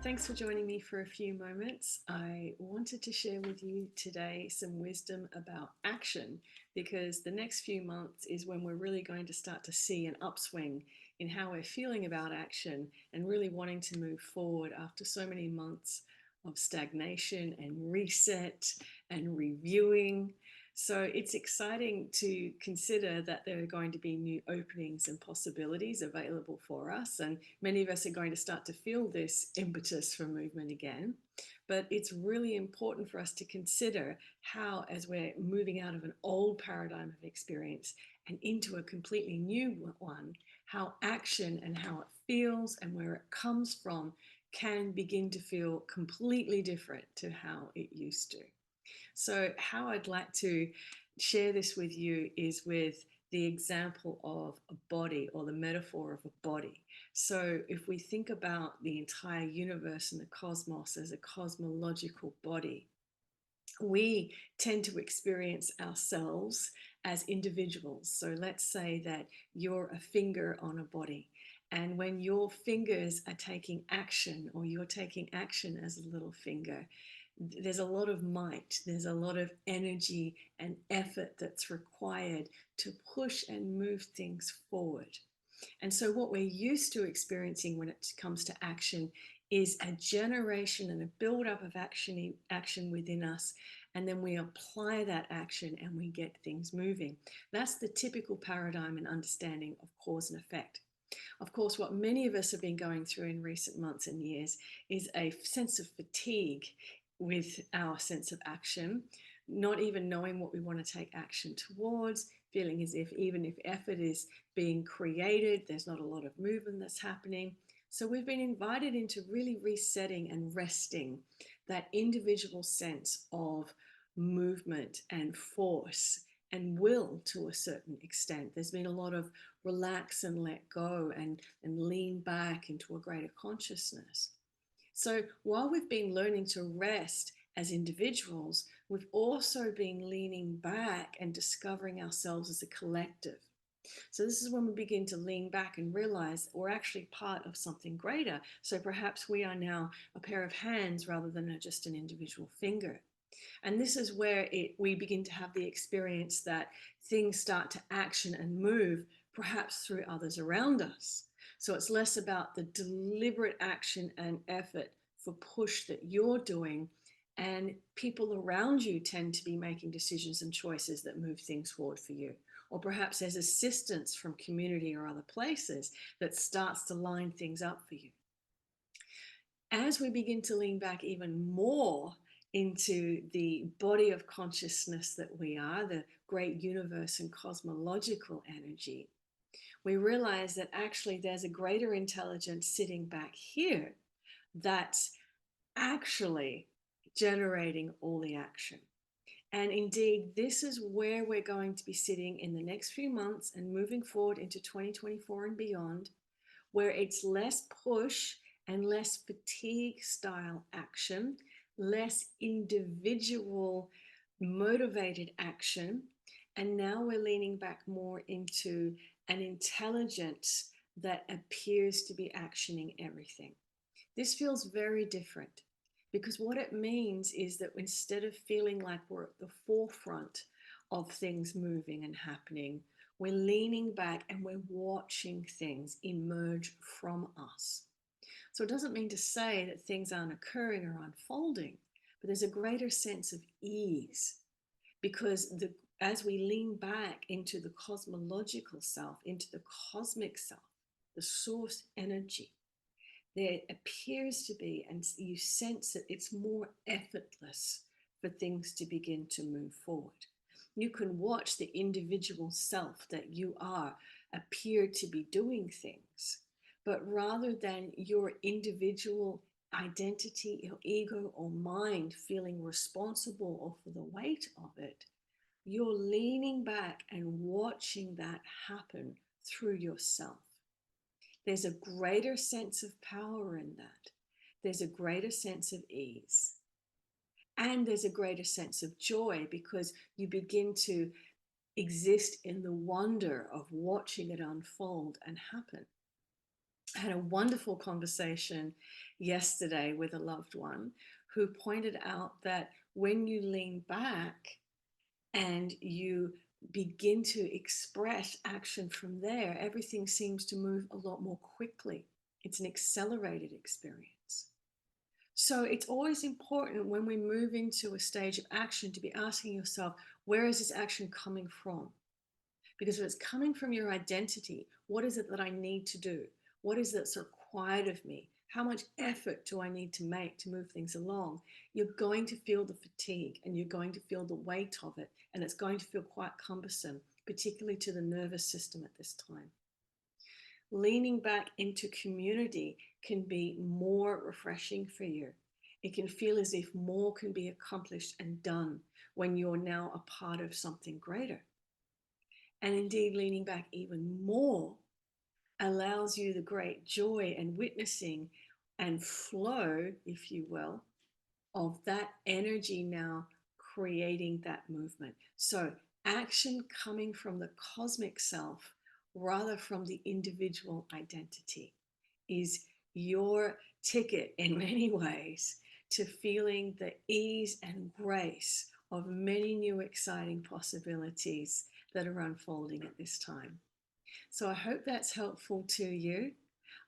Thanks for joining me for a few moments. I wanted to share with you today some wisdom about action because the next few months is when we're really going to start to see an upswing in how we're feeling about action and really wanting to move forward after so many months of stagnation and reset and reviewing. So it's exciting to consider that there are going to be new openings and possibilities available for us. And many of us are going to start to feel this impetus for movement again. But it's really important for us to consider how, as we're moving out of an old paradigm of experience and into a completely new one, how action and how it feels and where it comes from can begin to feel completely different to how it used to. So, how I'd like to share this with you is with the example of a body or the metaphor of a body. So, if we think about the entire universe and the cosmos as a cosmological body, we tend to experience ourselves as individuals. So, let's say that you're a finger on a body. And when your fingers are taking action, or you're taking action as a little finger, there's a lot of might, there's a lot of energy and effort that's required to push and move things forward. And so, what we're used to experiencing when it comes to action is a generation and a build-up of action within us. And then we apply that action and we get things moving. That's the typical paradigm and understanding of cause and effect. Of course, what many of us have been going through in recent months and years is a sense of fatigue with our sense of action, not even knowing what we want to take action towards, feeling as if even if effort is being created, there's not a lot of movement that's happening. So we've been invited into really resetting and resting that individual sense of movement and force and will to a certain extent. There's been a lot of relax and let go and lean back into a greater consciousness. So while we've been learning to rest as individuals, we've also been leaning back and discovering ourselves as a collective. So this is when we begin to lean back and realize that we're actually part of something greater. So perhaps we are now a pair of hands rather than just an individual finger. And this is where we begin to have the experience that things start to action and move, perhaps through others around us. So it's less about the deliberate action and effort for push that you're doing. And people around you tend to be making decisions and choices that move things forward for you. Or perhaps there's assistance from community or other places that starts to line things up for you. As we begin to lean back even more into the body of consciousness that we are, the great universe and cosmological energy, we realize that actually there's a greater intelligence sitting back here that's actually generating all the action. And indeed, this is where we're going to be sitting in the next few months and moving forward into 2024 and beyond, where it's less push and less fatigue style action, less individual motivated action. And now we're leaning back more into an intelligence that appears to be actioning everything. This feels very different because what it means is that instead of feeling like we're at the forefront of things moving and happening, we're leaning back and we're watching things emerge from us. So it doesn't mean to say that things aren't occurring or unfolding, but there's a greater sense of ease because as we lean back into the cosmological self, into the cosmic self, the source energy, there appears to be, and you sense that it's more effortless for things to begin to move forward. You can watch the individual self that you are appear to be doing things, but rather than your individual identity, your ego, or mind feeling responsible or for the weight of it, you're leaning back and watching that happen through yourself. There's a greater sense of power in that. There's a greater sense of ease. And there's a greater sense of joy because you begin to exist in the wonder of watching it unfold and happen. I had a wonderful conversation yesterday with a loved one who pointed out that when you lean back and you begin to express action from there, everything seems to move a lot more quickly. It's an accelerated experience. So it's always important when we move into a stage of action to be asking yourself, where is this action coming from? Because if it's coming from your identity, what is it that I need to do? What is that's required of me? How much effort do I need to make to move things along? You're going to feel the fatigue and you're going to feel the weight of it. And it's going to feel quite cumbersome, particularly to the nervous system at this time. Leaning back into community can be more refreshing for you. It can feel as if more can be accomplished and done when you're now a part of something greater. And indeed, leaning back even more allows you the great joy and witnessing and flow, if you will, of that energy now creating that movement. So, action coming from the cosmic self rather from the individual identity is your ticket in many ways to feeling the ease and grace of many new exciting possibilities that are unfolding at this time. So I hope that's helpful to you.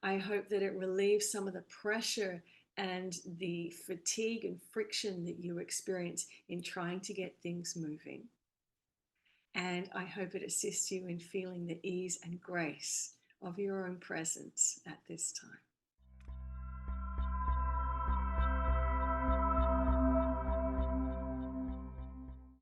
I hope that it relieves some of the pressure and the fatigue and friction that you experience in trying to get things moving. And I hope it assists you in feeling the ease and grace of your own presence at this time.